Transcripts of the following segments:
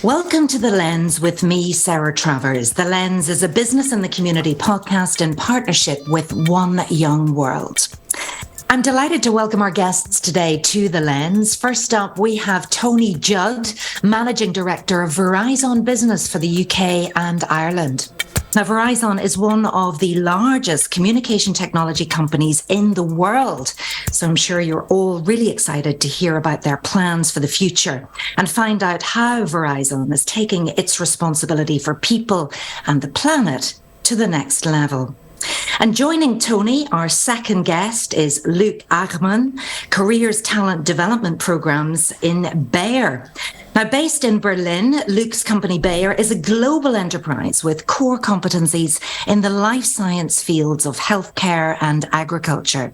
Welcome to The Lens with me, Sarah Travers. The Lens is a business and the community podcast in partnership with One Young World. I'm delighted to welcome our guests today to The Lens. First up, we have Tony Judd, Managing Director of Verizon Business for the UK and Ireland. Now, Verizon is one of the largest communication technology companies in the world. So I'm sure you're all really excited to hear about their plans for the future and find out how Verizon is taking its responsibility for people and the planet to the next level. And joining Tony, our second guest, is Loek Hageman, Careers Talent Development Programs in Bayer. Now, based in Berlin, Loek's company Bayer is a global enterprise with core competencies in the life science fields of healthcare and agriculture.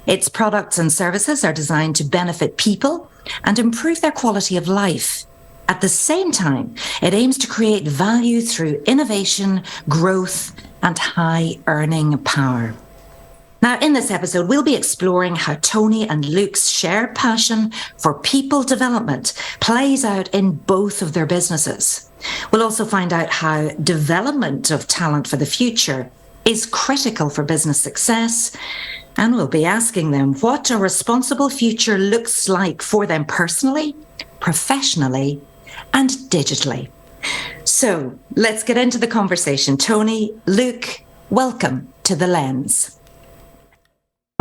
Its products and services are designed to benefit people and improve their quality of life. At the same time, it aims to create value through innovation, growth, and high earning power. Now, in this episode, we'll be exploring how Tony and Loek's shared passion for people development plays out in both of their businesses. We'll also find out how development of talent for the future is critical for business success. And we'll be asking them what a responsible future looks like for them personally, professionally, and digitally. So let's get into the conversation. Tony, Loek, welcome to The Lens.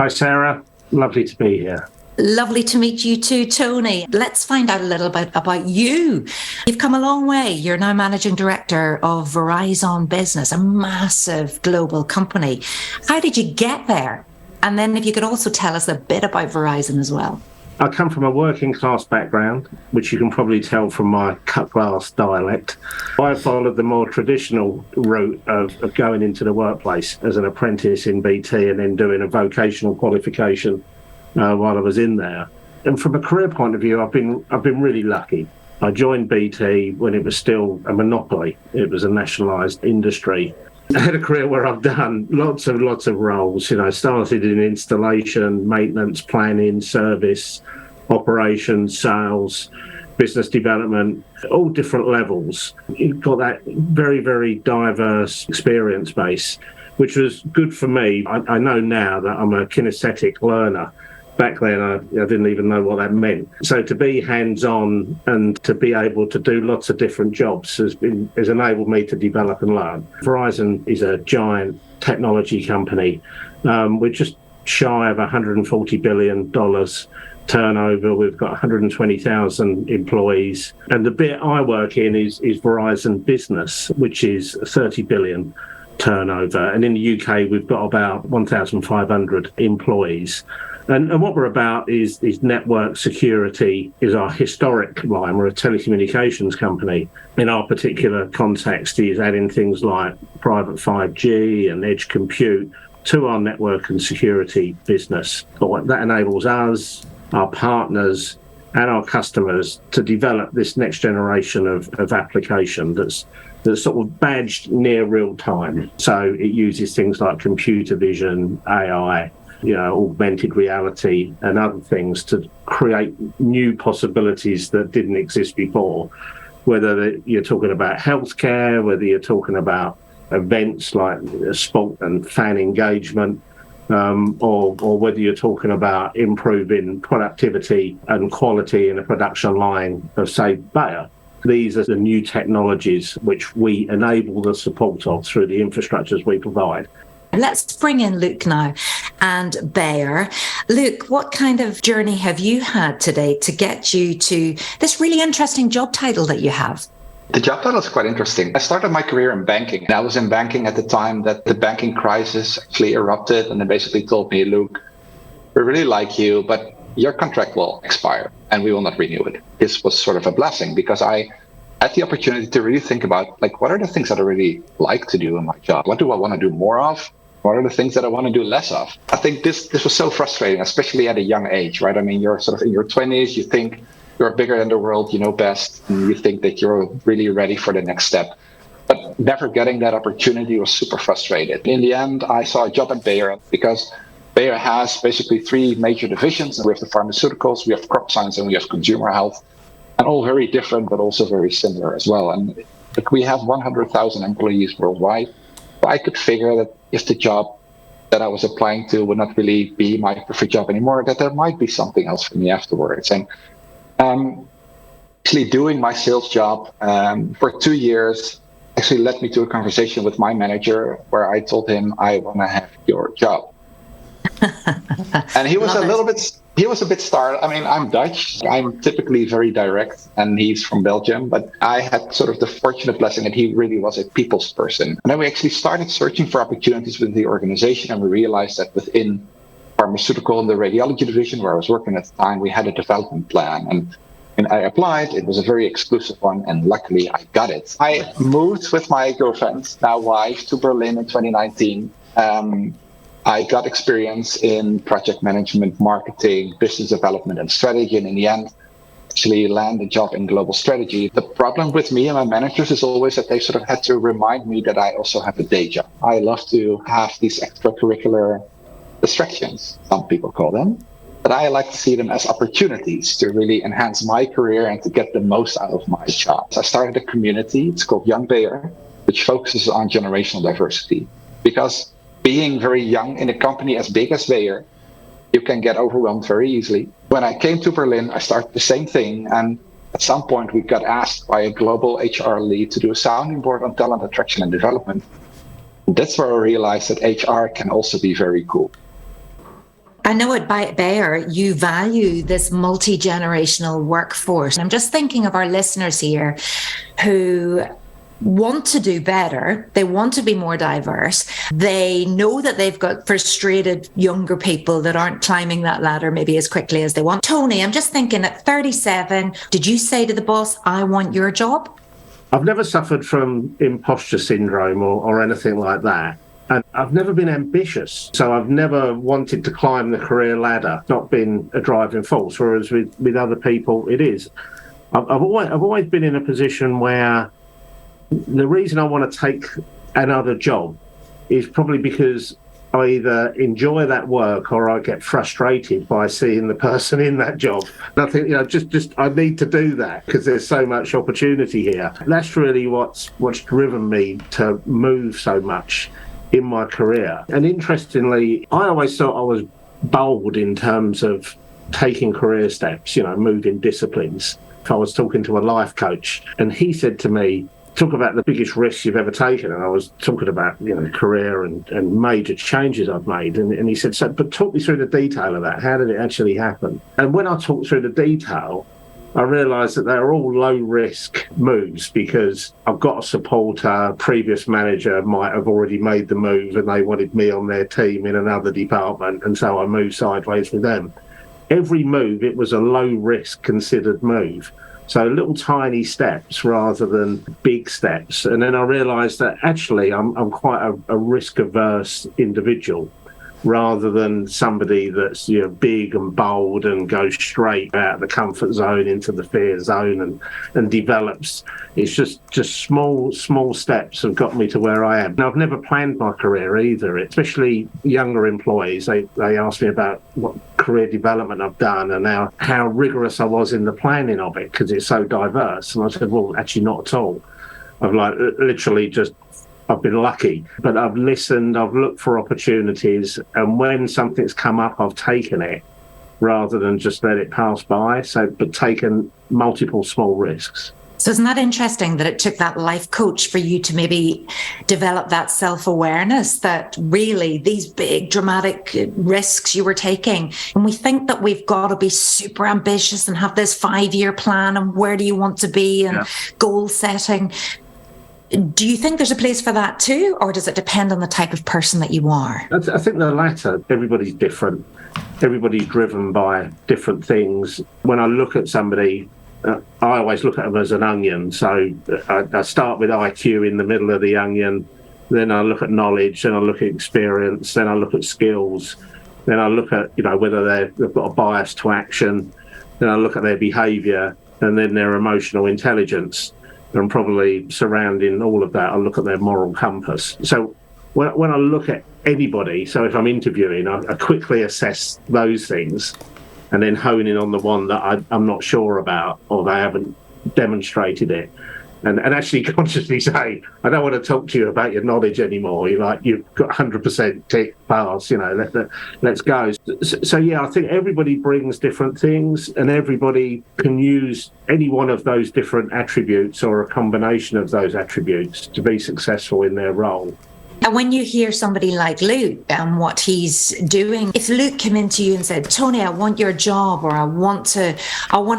Hi, Sarah. Lovely to be here. Lovely to meet you too, Tony. Let's find out a little bit about you. You've come a long way. You're now Managing Director of Verizon Business, a massive global company. How did you get there? And then if you could also tell us a bit about Verizon as well. I come from a working class background, which you can probably tell from my cut glass dialect. I followed the more traditional route of going into the workplace as an apprentice in BT and then doing a vocational qualification while I was in there. And from a career point of view, I've been really lucky. I joined BT when it was still a monopoly. It was a nationalised industry. I had a career where I've done lots of roles. Started in installation, maintenance, planning, service, operations, sales, business development, all different levels. You've got that very, very diverse experience base, which was good for me. I know now that I'm a kinesthetic learner. Back then, I didn't even know what that meant. So to be hands-on and to be able to do lots of different jobs has enabled me to develop and learn. Verizon is a giant technology company. We're just shy of $140 billion turnover. We've got 120,000 employees. And the bit I work in is Verizon Business, which is 30 billion turnover. And in the UK, we've got about 1,500 employees. And what we're about is network security is our historic line. We're a telecommunications company. In our particular context, is adding things like private 5G and edge compute to our network and security business. But that enables us, our partners, and our customers to develop this next generation of application that's sort of badged near real time. So it uses things like computer vision, AI, augmented reality and other things to create new possibilities that didn't exist before, whether you're talking about healthcare, whether you're talking about events like sport and fan engagement, or whether you're talking about improving productivity and quality in a production line of, say, Bayer. These are the new technologies which we enable the support of through the infrastructures we provide. Let's bring in Loek now and Bayer. Loek, what kind of journey have you had today to get you to this really interesting job title that you have? The job title is quite interesting. I started my career in banking. And I was in banking at the time that the banking crisis actually erupted. And they basically told me, Loek, we really like you, but your contract will expire and we will not renew it. This was sort of a blessing because I had the opportunity to really think about, what are the things that I really like to do in my job? What do I want to do more of? What are the things that I want to do less of? I think this was so frustrating, especially at a young age, right? I mean, you're sort of in your 20s, you think you're bigger than the world, you know best, and you think that you're really ready for the next step. But never getting that opportunity was super frustrated. In the end, I saw a job at Bayer because Bayer has basically three major divisions. We have the pharmaceuticals, we have crop science, and we have consumer health. and all very different, but also very similar as well. And like, we have 100,000 employees worldwide. So I could figure that if the job that I was applying to would not really be my preferred job anymore, that there might be something else for me afterwards. And actually doing my sales job for 2 years actually led me to a conversation with my manager where I told him, I want to have your job. And he was a bit startled. I mean, I'm Dutch. I'm typically very direct, and he's from Belgium. But I had sort of the fortunate blessing that he really was a people's person. And then we actually started searching for opportunities within the organization, and we realized that within pharmaceutical and the radiology division where I was working at the time, we had a development plan. And I applied. It was a very exclusive one, and luckily I got it. I moved with my girlfriend, now wife, to Berlin in 2019. I got experience in project management, marketing, business development, and strategy. And in the end, actually land a job in global strategy. The problem with me and my managers is always that they sort of had to remind me that I also have a day job. I love to have these extracurricular distractions, some people call them. But I like to see them as opportunities to really enhance my career and to get the most out of my job. So I started a community. It's called Young Bayer, which focuses on generational diversity. Because being very young in a company as big as Bayer, you can get overwhelmed very easily. When I came to Berlin, I started the same thing. And at some point, we got asked by a global HR lead to do a sounding board on talent attraction and development. And that's where I realized that HR can also be very cool. I know at Bayer, you value this multi-generational workforce. I'm just thinking of our listeners here who want to do better. They want to be more diverse. They know that they've got frustrated younger people that aren't climbing that ladder maybe as quickly as they want. Tony, I'm just thinking at 37, did you say to the boss, I want your job? I've never suffered from imposter syndrome or anything like that. And I've never been ambitious, so I've never wanted to climb the career ladder. It's not been a driving force, whereas with other people, it is. I've always been in a position where the reason I want to take another job is probably because I either enjoy that work or I get frustrated by seeing the person in that job. And I think, just I need to do that because there's so much opportunity here. That's really what's driven me to move so much in my career. And interestingly, I always thought I was bold in terms of taking career steps, moving disciplines. I was talking to a life coach and he said to me, talk about the biggest risks you've ever taken. And I was talking about, career and major changes I've made. And he said, but talk me through the detail of that. How did it actually happen? And when I talked through the detail, I realised that they're all low-risk moves because I've got a supporter, previous manager might have already made the move and they wanted me on their team in another department, and so I moved sideways with them. Every move, it was a low-risk considered move. So little tiny steps rather than big steps. And then I realised that actually I'm quite a risk-averse individual, rather than somebody that's big and bold and goes straight out of the comfort zone into the fear zone and develops. It's just small steps have got me to where I am. Now, I've never planned my career either, especially younger employees. They ask me about what career development I've done and how rigorous I was in the planning of it because it's so diverse. And I said, well, actually not at all. I've literally just I've been lucky, but I've listened, I've looked for opportunities, and when something's come up, I've taken it rather than just let it pass by. But taken multiple small risks. So isn't that interesting that it took that life coach for you to maybe develop that self-awareness that really these big dramatic risks you were taking? And we think that we've got to be super ambitious and have this 5-year plan and where do you want to be and goal setting. Do you think there's a place for that too, or does it depend on the type of person that you are? I think the latter. Everybody's different. Everybody's driven by different things. When I look at somebody, I always look at them as an onion. So I start with IQ in the middle of the onion, then I look at knowledge, then I look at experience, then I look at skills, then I look at whether they've got a bias to action, then I look at their behaviour, and then their emotional intelligence. And probably surrounding all of that, I look at their moral compass. So when I look at anybody, so if I'm interviewing, I quickly assess those things. and then honing on the one that I'm not sure about, or they haven't demonstrated it. And actually consciously say, I don't want to talk to you about your knowledge anymore. You've got 100% tick pass, let's go. So yeah, I think everybody brings different things, and everybody can use any one of those different attributes or a combination of those attributes to be successful in their role. And when you hear somebody like Loek and what he's doing, if Loek came into you and said, Tony, I want your job, or I want to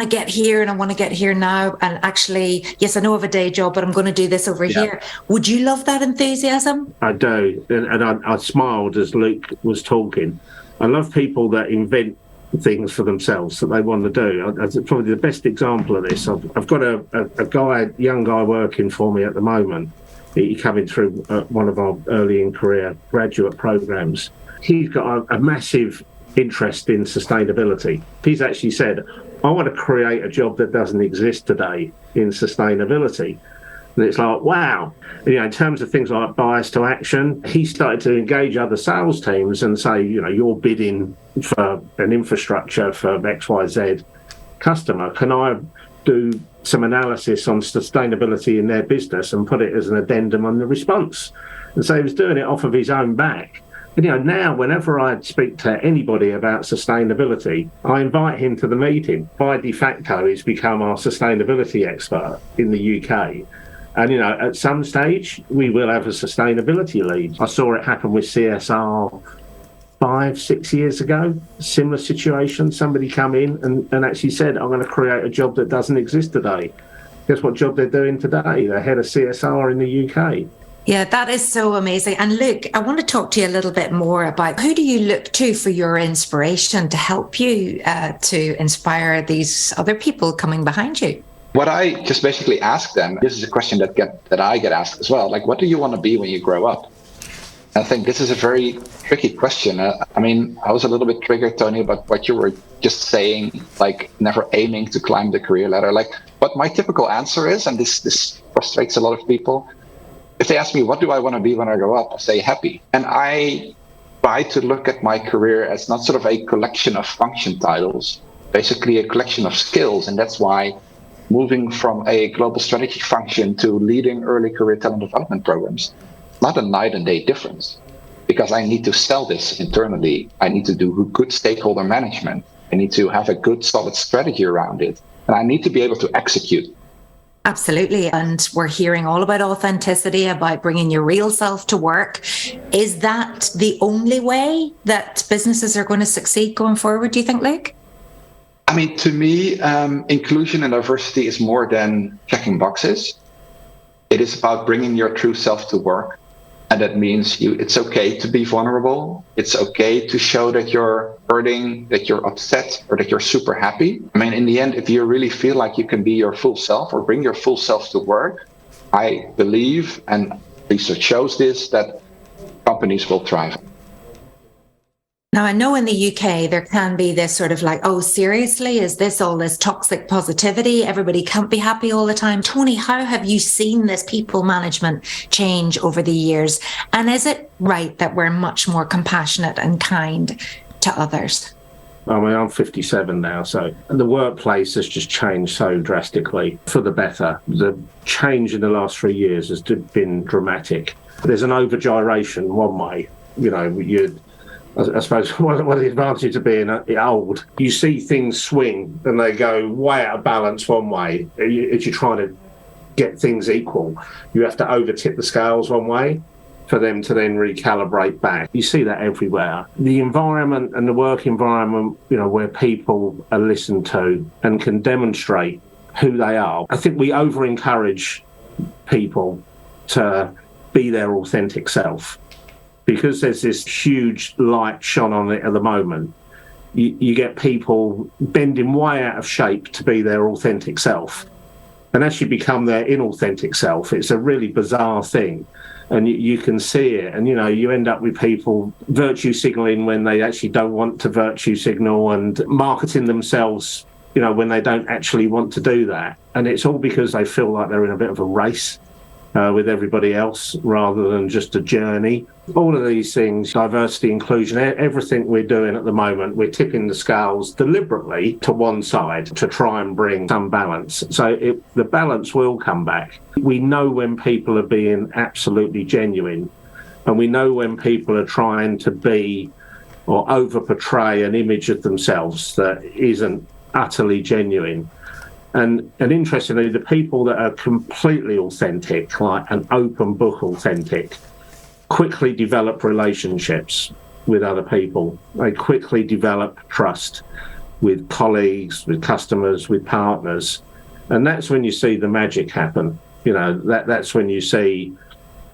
get here and I want to get here now, and actually, yes, I know of a day job, but I'm going to do this over here. Would you love that enthusiasm? I do. And I smiled as Loek was talking. I love people that invent things for themselves that they want to do. That's probably the best example of this. I've got a young guy working for me at the moment. He coming through one of our early in career graduate programs. He's got a massive interest in sustainability. He's actually said, I want to create a job that doesn't exist today in sustainability. And it's like, wow. In terms of things like bias to action, he started to engage other sales teams and say, you're bidding for an infrastructure for XYZ customer. Can I do some analysis on sustainability in their business and put it as an addendum on the response? And so he was doing it off of his own back. And now whenever I speak to anybody about sustainability, I invite him to the meeting. By de facto, he's become our sustainability expert in the UK. And at some stage we will have a sustainability lead. I saw it happen with CSR 5-6 years ago, similar situation. Somebody come in and actually said, I'm going to create a job that doesn't exist today. Guess what job they're doing today? They're head of CSR in the UK. Yeah, that is so amazing. And Loek, I want to talk to you a little bit more about who do you look to for your inspiration to help you to inspire these other people coming behind you? What I just basically ask them, this is a question that I get asked as well, like, what do you want to be when you grow up? I think this is a very tricky question. I was a little bit triggered, Tony, about what you were just saying, like never aiming to climb the career ladder. Like what my typical answer is, and this frustrates a lot of people, if they ask me, what do I want to be when I grow up? I say happy. And I try to look at my career as not sort of a collection of function titles, basically a collection of skills. And that's why moving from a global strategy function to leading early career talent development programs, not a night and day difference, because I need to sell this internally. I need to do good stakeholder management. I need to have a good solid strategy around it. And I need to be able to execute. Absolutely. And we're hearing all about authenticity, about bringing your real self to work. Is that the only way that businesses are going to succeed going forward, do you think, Loek? To me, inclusion and diversity is more than checking boxes. It is about bringing your true self to work. And that means it's okay to be vulnerable. It's okay to show that you're hurting, that you're upset, or that you're super happy. In the end, if you really feel like you can be your full self or bring your full self to work, I believe, and research shows this, that companies will thrive. Now, I know in the UK, there can be this sort of like, oh, seriously, is this all this toxic positivity? Everybody can't be happy all the time. Tony, how have you seen this people management change over the years? And is it right that we're much more compassionate and kind to others? I'm 57 now, so the workplace has just changed so drastically for the better. The change in the last 3 years has been dramatic. There's an over-gyration one way. I suppose one of the advantages of being old, you see things swing and they go way out of balance one way. If you're trying to get things equal, you have to over-tip the scales one way for them to then recalibrate back. You see that everywhere. The environment and the work environment, where people are listened to and can demonstrate who they are. I think we over-encourage people to be their authentic self. Because there's this huge light shone on it at the moment, you get people bending way out of shape to be their authentic self and actually become their inauthentic self. It's a really bizarre thing. And you can see it. And, you end up with people virtue signaling when they actually don't want to virtue signal, and marketing themselves, when they don't actually want to do that. And it's all because they feel like they're in a bit of a race. with everybody else rather than just a journey. All of these things, diversity, inclusion, everything we're doing at the moment, we're tipping the scales deliberately to one side to try and bring some balance. So the balance will come back. We know when people are being absolutely genuine, and we know when people are trying to be or over-portray an image of themselves that isn't utterly genuine. And interestingly, the people that are completely authentic, like an open book authentic, quickly develop relationships with other people. They quickly develop trust with colleagues, with customers, with partners. And that's when you see the magic happen. You know, that's when you see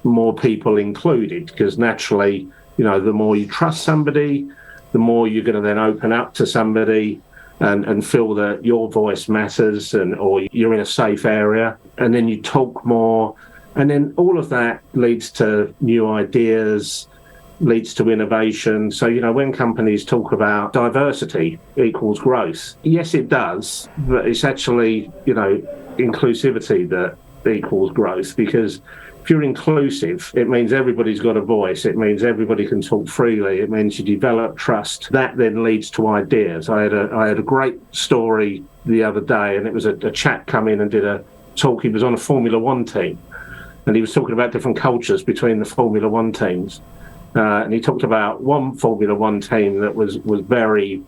more people included, because naturally, you know, the more you trust somebody, the more you're going to then open up to somebody and feel that your voice matters, or you're in a safe area, and then you talk more, and then all of that leads to new ideas, leads to innovation. So, you know, when companies talk about diversity equals growth, yes, it does, but it's actually, you know, inclusivity that equals growth, because if you're inclusive, it means everybody's got a voice. It means everybody can talk freely. It means you develop trust. That then leads to ideas. I had a great story the other day, and it was a chap come in and did a talk. He was on a Formula One team, and he was talking about different cultures between the Formula One teams. And he talked about one Formula One team that was very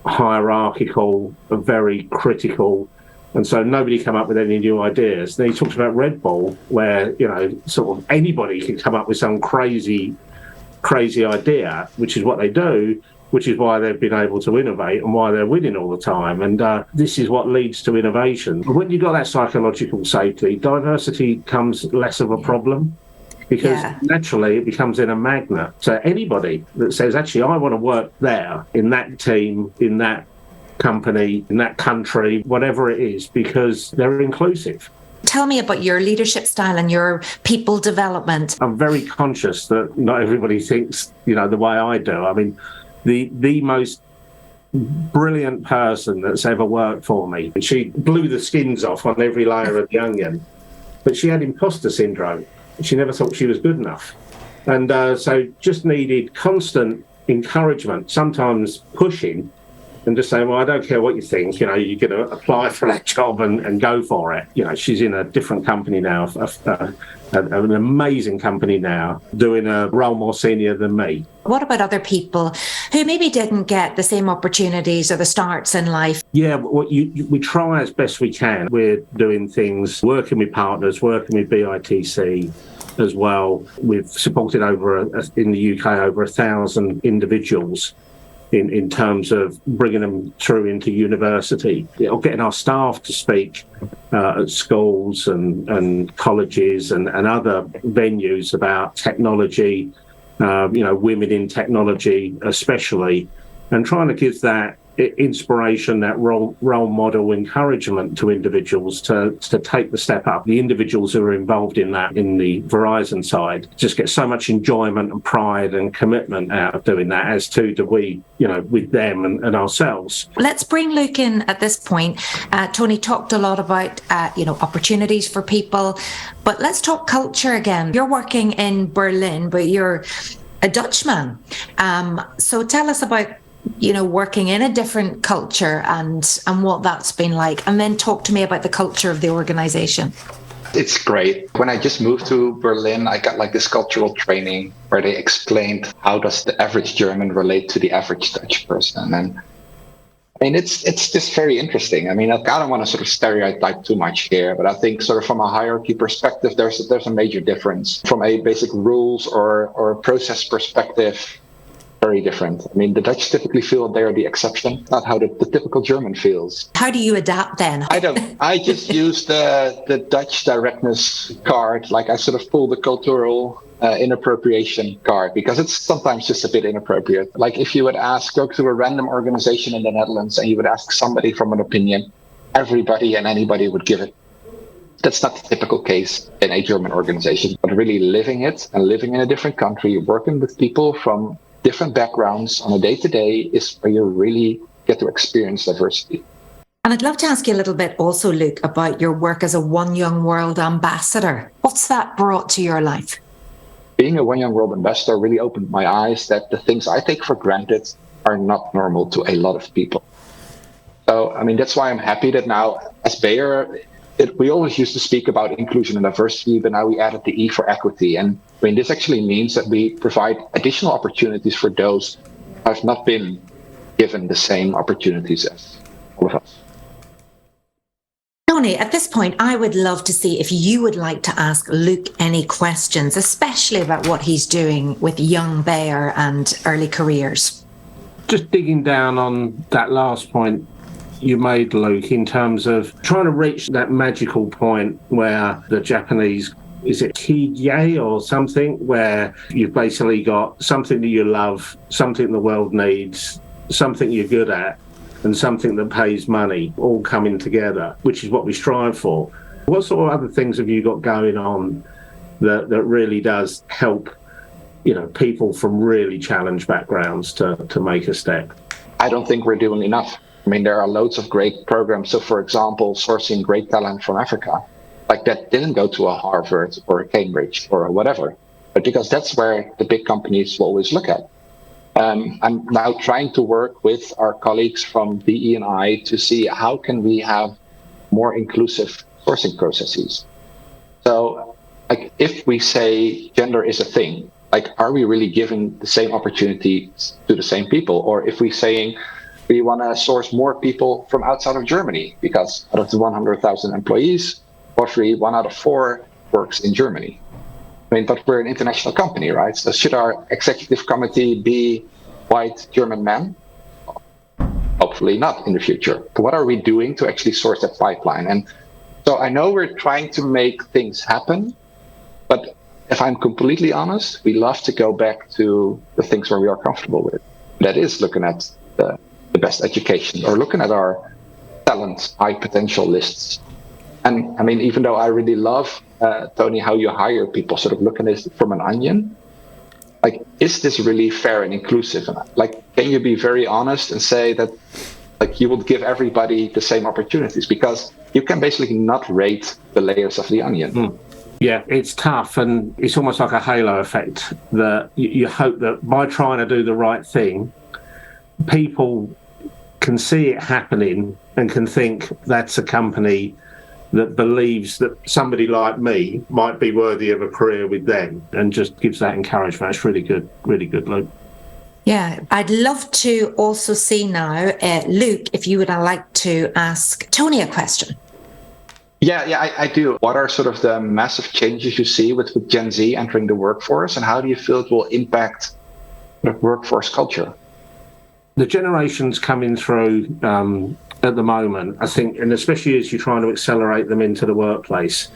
hierarchical, very critical. And so nobody came up with any new ideas. Then he talks about Red Bull, where, you know, sort of anybody can come up with some crazy idea, which is what they do, which is why they've been able to innovate and why they're winning all the time. And this is what leads to innovation. When you've got that psychological safety, diversity becomes less of a problem, because naturally it becomes in a magnet. So anybody that says, actually, I want to work there, in that team, in that company, in that country, whatever it is, because they're inclusive. Tell me about your leadership style and your people development. I'm very conscious that not everybody thinks, you know, the way I do. I mean, the most brilliant person that's ever worked for me, she blew the skins off on every layer of the onion, but she had imposter syndrome. She never thought she was good enough. And so just needed constant encouragement, sometimes pushing, and just saying, well, I don't care what you think, you know, you're going to apply for that job and go for it. You know, she's in a different company now, an amazing company now, doing a role more senior than me. What about other people who maybe didn't get the same opportunities or the starts in life? Yeah, we try as best we can. We're doing things, working with partners, working with BITC as well. We've supported in the UK over 1,000 individuals in terms of bringing them through into university, or getting our staff to speak at schools and colleges and other venues about technology, you know, women in technology especially, and trying to give that inspiration, that role model encouragement to individuals to take the step up. The individuals who are involved in that in the Verizon side just get so much enjoyment and pride and commitment out of doing that, as do we, you know, with them and ourselves. Let's bring Loek in at this point. Tony talked a lot about, you know, opportunities for people, but let's talk culture again. You're working in Berlin, but you're a Dutchman. So tell us about, you know, working in a different culture and what that's been like, and then talk to me about the culture of the organization. It's great. When I just moved to Berlin, I got like this cultural training where they explained how does the average German relate to the average Dutch person. And I mean, it's just very interesting. I mean, I don't want to sort of stereotype too much here, but I think sort of from a hierarchy perspective, there's a major difference. From a basic rules or process perspective, very different. I mean, the Dutch typically feel they are the exception, not how the typical German feels. How do you adapt then? I just use the Dutch directness card. Like I sort of pull the cultural inappropriation card, because it's sometimes just a bit inappropriate. Like if you would go to a random organization in the Netherlands and you would ask somebody from an opinion, everybody and anybody would give it. That's not the typical case in a German organization, but really living it and living in a different country, working with people from different backgrounds on a day-to-day is where you really get to experience diversity. And I'd love to ask you a little bit also, Loek, about your work as a One Young World ambassador. What's that brought to your life? Being a One Young World ambassador really opened my eyes that the things I take for granted are not normal to a lot of people. So, that's why I'm happy that now as Bayer, we always used to speak about inclusion and diversity, but now we added the E for equity. And this actually means that we provide additional opportunities for those who have not been given the same opportunities as all of us. Tony, at this point, I would love to see if you would like to ask Loek any questions, especially about what he's doing with young Bayer and early careers. Just digging down on that last point you made, Loek, in terms of trying to reach that magical point where the Japanese, is it kiye or something, where you've basically got something that you love, something the world needs, something you're good at, and something that pays money, all coming together, which is what we strive for. What sort of other things have you got going on that really does help, people from really challenged backgrounds to make a step? I don't think we're doing enough. There are loads of great programs. So, for example, sourcing great talent from Africa, like that didn't go to a Harvard or a Cambridge or whatever, but because that's where the big companies will always look at. I'm now trying to work with our colleagues from DE&I to see how can we have more inclusive sourcing processes. So, if we say gender is a thing, are we really giving the same opportunities to the same people? Or if we're saying we want to source more people from outside of Germany, because out of the 100,000 employees, roughly 1 out of 4 works in Germany. But we're an international company, right? So should our executive committee be white German men? Hopefully not in the future. But what are we doing to actually source that pipeline? And so I know we're trying to make things happen, but if I'm completely honest, we love to go back to the things where we are comfortable with. That is looking at the best education or looking at our talent, high potential lists. And even though I really love, Tony, how you hire people, sort of looking at it from an onion, is this really fair and inclusive? Can you be very honest and say that, you would give everybody the same opportunities? Because you can basically not rate the layers of the onion. Yeah, it's tough, and it's almost like a halo effect that you hope that by trying to do the right thing, people can see it happening and can think that's a company that believes that somebody like me might be worthy of a career with them, and just gives that encouragement. It's really good, Loek. Yeah, I'd love to also see now, Loek, if you would like to ask Tony a question. Yeah, I do. What are sort of the massive changes you see with Gen Z entering the workforce, and how do you feel it will impact the workforce culture? The generations coming through at the moment, I think, and especially as you're trying to accelerate them into the workplace,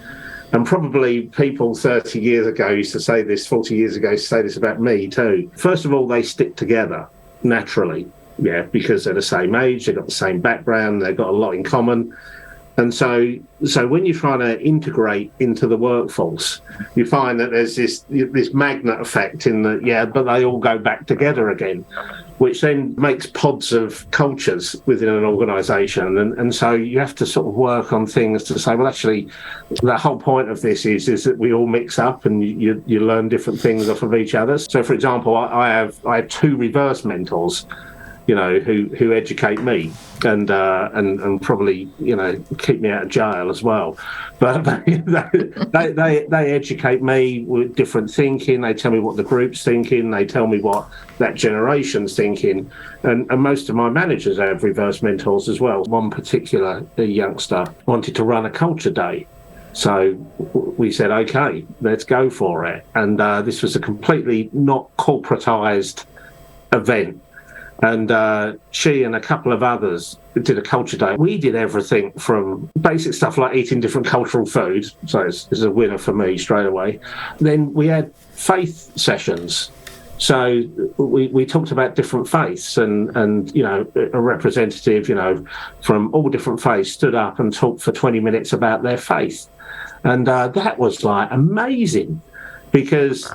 and probably people 30 years ago used to say this, 40 years ago used to say this about me too. First of all, they stick together naturally, because they're the same age, they've got the same background, they've got a lot in common. And so when you're trying to integrate into the workforce, you find that there's this magnet effect in that, but they all go back together again, which then makes pods of cultures within an organisation. And so you have to sort of work on things to say, well, actually, the whole point of this is that we all mix up and you learn different things off of each other. So, for example, I have 2 reverse mentors, who educate me and probably, keep me out of jail as well. But they educate me with different thinking. They tell me what the group's thinking. They tell me what that generation's thinking. And most of my managers have reverse mentors as well. One particular youngster wanted to run a culture day. So we said, okay, let's go for it. And this was a completely not corporatized event. And she and a couple of others did a culture day. We did everything from basic stuff like eating different cultural foods. So it's a winner for me straight away. Then we had faith sessions. So we talked about different faiths and a representative, from all different faiths stood up and talked for 20 minutes about their faith. And that was amazing, because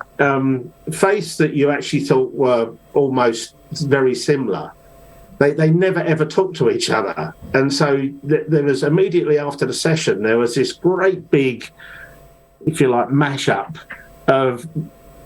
faiths that you actually thought were almost very similar They never ever talk to each other. And so there was immediately after the session, there was this great big, if you like, mashup of,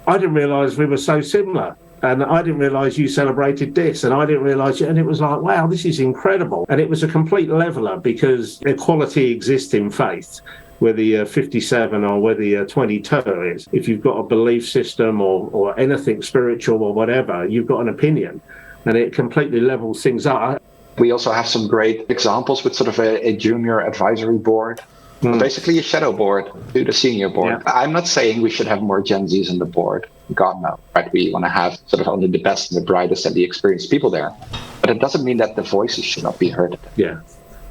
I didn't realise we were so similar. And I didn't realise you celebrated this, and I didn't realise it. And it was like, wow, this is incredible. And it was a complete leveller because equality exists in faith, whether you're 57 or whether you're 22 is. If you've got a belief system or anything spiritual or whatever, you've got an opinion, and it completely levels things up. We also have some great examples with sort of a junior advisory board. Basically a shadow board to the senior board. Yeah. I'm not saying we should have more Gen Zs on the board. God, no. Right? We want to have sort of only the best and the brightest and the experienced people there. But it doesn't mean that the voices should not be heard. Yeah,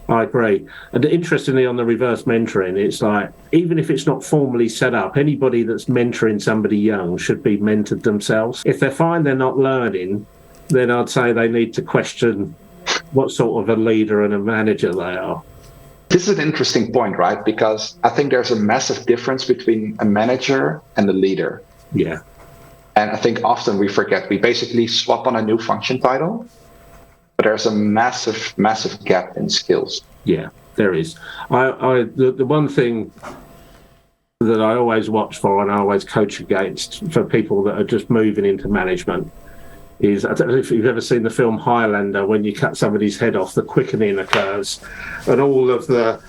I agree. And interestingly, on the reverse mentoring, it's like, even if it's not formally set up, anybody that's mentoring somebody young should be mentored themselves. If they find they're not learning, then I'd say they need to question what sort of a leader and a manager they are. This is an interesting point, right? Because I think there's a massive difference between a manager and a leader. Yeah. And I think often we forget, we basically swap on a new function title, but there's a massive, massive gap in skills. Yeah, there is. The one thing that I always watch for and I always coach against for people that are just moving into management is, I don't know if you've ever seen the film Highlander, when you cut somebody's head off, the quickening occurs and all of the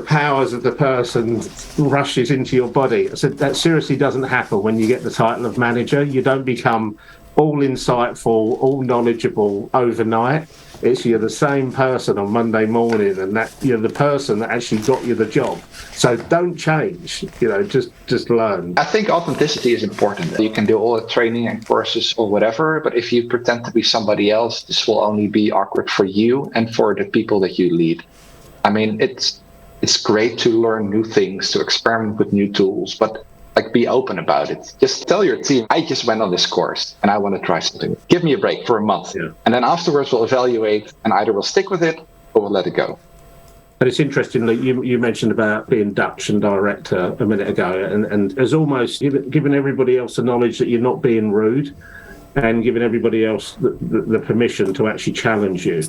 powers of the person rushes into your body. I said that seriously doesn't happen when you get the title of manager. You don't become all insightful, all knowledgeable overnight. It's you're the same person on Monday morning, and that you're the person that actually got you the job. So don't change, just learn. I think authenticity is important. You can do all the training and courses or whatever, but if you pretend to be somebody else, this will only be awkward for you and for the people that you lead. I mean, it's great to learn new things, to experiment with new tools, but be open about it. Just tell your team, I just went on this course and I want to try something. Give me a break for a month. Yeah. And then afterwards we'll evaluate and either we'll stick with it or we'll let it go. But it's interesting that you mentioned about being Dutch and direct a minute ago, and as almost giving everybody else the knowledge that you're not being rude and giving everybody else the permission to actually challenge you.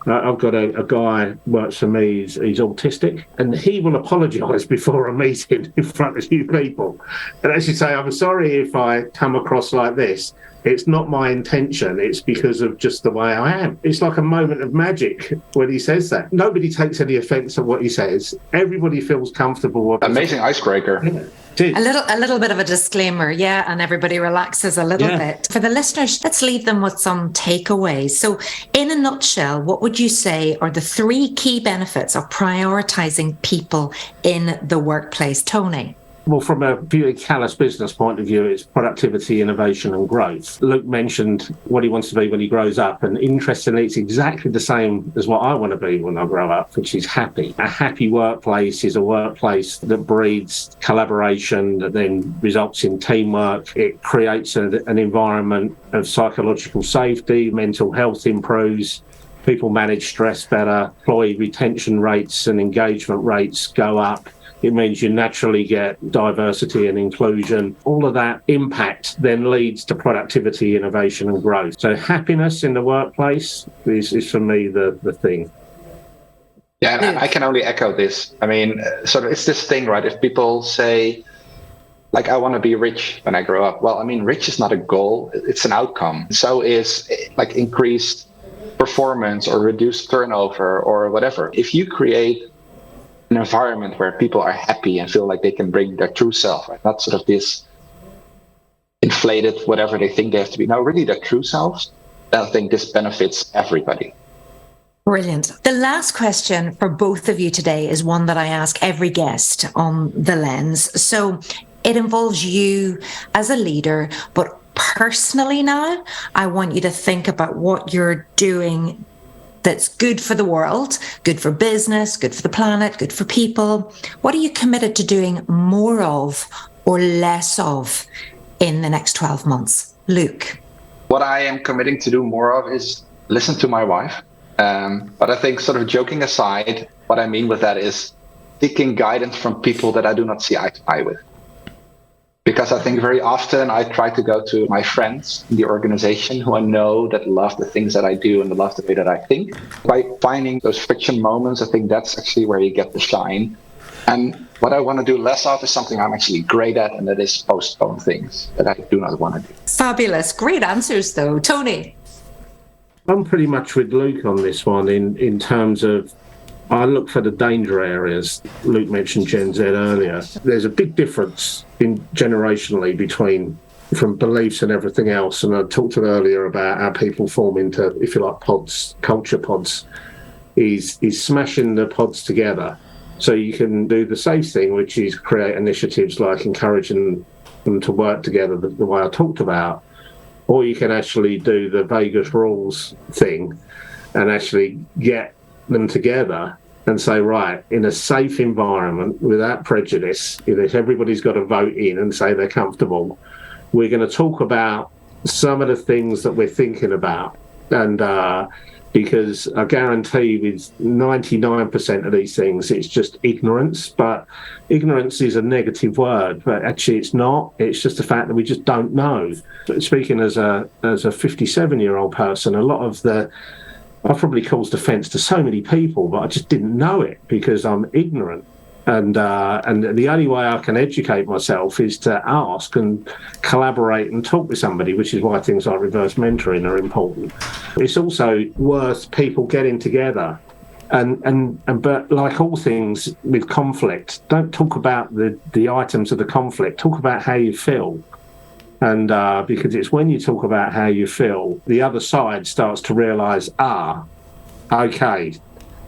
I've got a guy who works for me, he's autistic, and he will apologise before a meeting in front of you people. And actually say, I'm sorry if I come across like this. It's not my intention. It's because of just the way I am. It's like a moment of magic when he says that. Nobody takes any offence at what he says. Everybody feels comfortable. Amazing icebreaker. Yeah. A little bit of a disclaimer, yeah, and everybody relaxes a little bit. For the listeners, let's leave them with some takeaways. So in a nutshell, what would you say are the 3 key benefits of prioritising people in the workplace? Tony? Well, from a purely callous business point of view, it's productivity, innovation and growth. Loek mentioned what he wants to be when he grows up, and interestingly, it's exactly the same as what I want to be when I grow up, which is happy. A happy workplace is a workplace that breeds collaboration, that then results in teamwork. It creates an environment of psychological safety, mental health improves, people manage stress better, employee retention rates and engagement rates go up. It means you naturally get diversity and inclusion. All of that impact then leads to productivity, innovation and growth. So happiness in the workplace is for me the thing. Yeah, and I can only echo this. I mean, sort of it's this thing, right? If people say, I want to be rich when I grow up. Well, I mean, rich is not a goal. It's an outcome. So is increased performance or reduced turnover or whatever. If you create an environment where people are happy and feel like they can bring their true self, right? Not sort of this inflated whatever they think they have to be. No, really their true selves. I think this benefits everybody. Brilliant. The last question for both of you today is one that I ask every guest on The Lens. So it involves you as a leader, but personally now, I want you to think about what you're doing that's good for the world, good for business, good for the planet, good for people. What are you committed to doing more of or less of in the next 12 months? Loek. What I am committing to do more of is listen to my wife. But I think, sort of joking aside, what I mean with that is seeking guidance from people that I do not see eye to eye with. Because I think very often I try to go to my friends in the organization who I know that love the things that I do and love the way that I think. By finding those friction moments, I think that's actually where you get the shine. And what I want to do less of is something I'm actually great at, and that is postpone things that I do not want to do. Fabulous. Great answers, though. Tony? I'm pretty much with Loek on this one in terms of I look for the danger areas. Loek mentioned Gen Z earlier. There's a big difference generationally from beliefs and everything else. And I talked earlier about how people form into, if you like, pods, culture pods, is smashing the pods together. So you can do the safe thing, which is create initiatives like encouraging them to work together the way I talked about. Or you can actually do the Vegas rules thing and actually get them together and say, right, in a safe environment without prejudice, if everybody's got to vote in and say they're comfortable, we're going to talk about some of the things that we're thinking about. And because I guarantee with 99% of these things, it's just ignorance. But ignorance is a negative word, but actually it's not. It's just the fact that we just don't know. But speaking as a 57-year-old person, a lot of I've probably caused offence to so many people, but I just didn't know it because I'm ignorant. And the only way I can educate myself is to ask and collaborate and talk with somebody, which is why things like reverse mentoring are important. It's also worth people getting together. But like all things with conflict, don't talk about the items of the conflict. Talk about how you feel. And because it's when you talk about how you feel, the other side starts to realise, okay,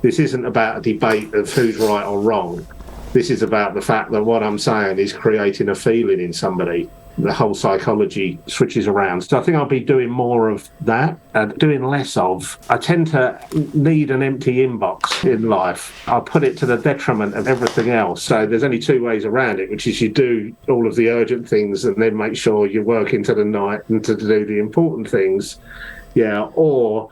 this isn't about a debate of who's right or wrong. This is about the fact that what I'm saying is creating a feeling in somebody. The whole psychology switches around. So I think I'll be doing more of that and doing less of. I tend to need an empty inbox in life. I'll put it to the detriment of everything else. So there's only two ways around it, which is you do all of the urgent things and then make sure you work into the night and to do the important things. Yeah, or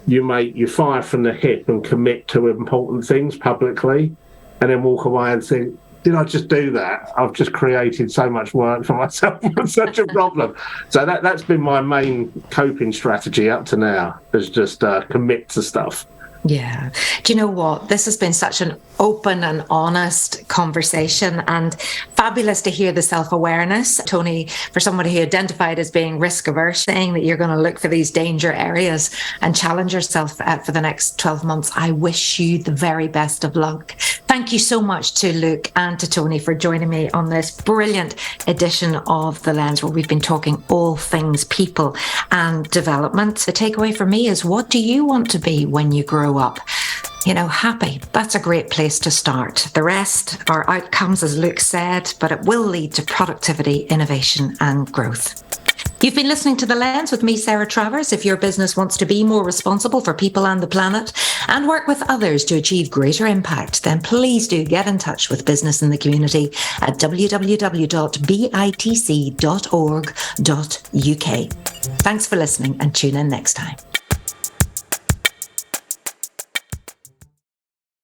you fire from the hip and commit to important things publicly and then walk away and think, did I just do that? I've just created so much work for myself with such a problem. So that's been my main coping strategy up to now, is just commit to stuff. Yeah. Do you know what? This has been such an open and honest conversation, and fabulous to hear the self-awareness. Tony, for somebody who identified as being risk averse, saying that you're going to look for these danger areas and challenge yourself for the next 12 months. I wish you the very best of luck. Thank you so much to Loek and to Tony for joining me on this brilliant edition of The Lens, where we've been talking all things people and development. The takeaway for me is, what do you want to be when you grow up? Happy. That's a great place to start. The rest are outcomes, as Loek said, but it will lead to productivity, innovation, and growth. You've been listening to The Lens with me, Sarah Travers. If your business wants to be more responsible for people and the planet and work with others to achieve greater impact, then please do get in touch with Business in the Community at www.bitc.org.uk. Thanks for listening, and tune in next time.